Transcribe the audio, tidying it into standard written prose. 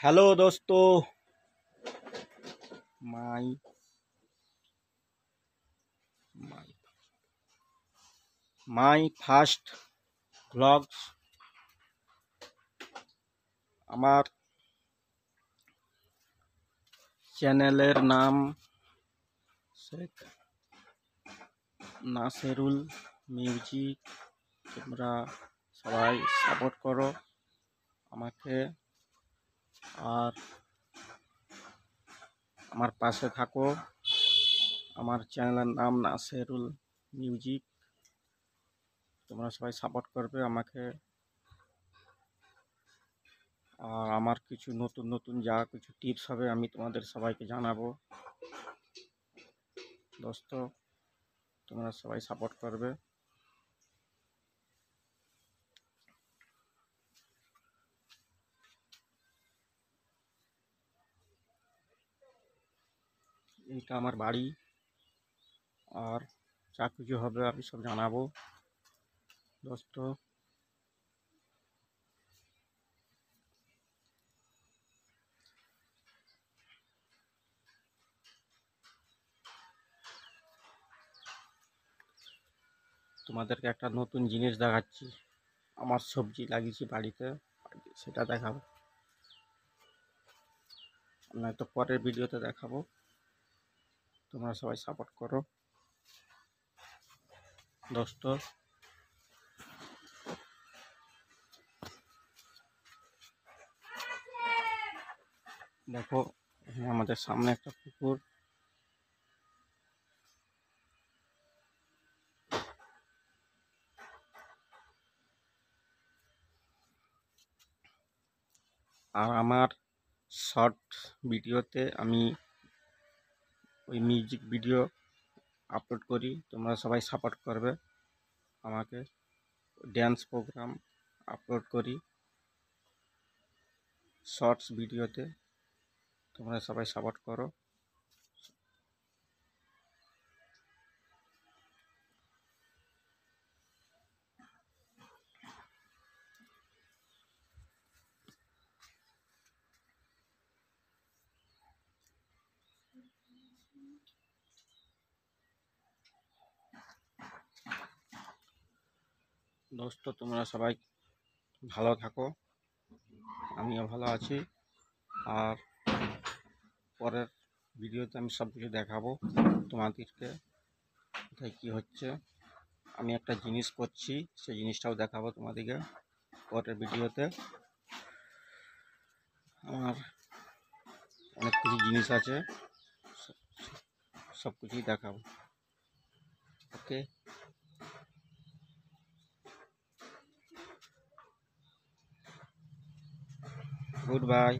Hello दोस्तों। माई माई माई first blogs. আমার চ্যানেলের নাম শেখ নাসেরুল মিউজিক। তোমরা সবাই সাপোর্ট করো আমাকে, আর আমার পাশে থাকো। আমার চ্যানেলের নাম নাসেরুল মিউজিক। তোমরা সবাই সাপোর্ট করবে আমাকে। আর আমার কিছু নতুন নতুন যা কিছু টিপস হবে আমি তোমাদের সবাইকে জানাবো। দোস্ত, তোমরা সবাই সাপোর্ট করবে। এইটা আমার বাড়ি, আর যা কিছু হবে আমি সব জানাবো দোস্ত। তোমাদেরকে একটা নতুন জিনিস দেখাচ্ছি। আমার সবজি লাগিয়েছি বাড়িতে, সেটা দেখাবো, নয়তো পরের ভিডিওতে দেখাবো। তোমরা সবাই সাপোর্ট করো দোস্ত। দেখো, আমাদের সামনে একটা পুকুর। আর আমার শর্ট ভিডিওতে আমি ওই মিউজিক ভিডিও আপলোড করি। তোমরা সবাই সাপোর্ট করবে আমাকে। ড্যান্স প্রোগ্রাম আপলোড করি শর্টস ভিডিওতে। তোমরা সবাই সাপোর্ট করো। দোস্ত, তোমরা সবাই ভালো থাকো, আমিও ভালো আছি। আর পরের ভিডিওতে আমি সব কিছু দেখাবো তোমাদেরকে, কোথায় কী হচ্ছে। আমি একটা জিনিস করছি, সেই জিনিসটাও দেখাবো তোমাদেরকে পরের ভিডিওতে। আমার অনেক কিছু জিনিস আছে, সব কিছুই দেখাবো। ওকে, গুড বাই।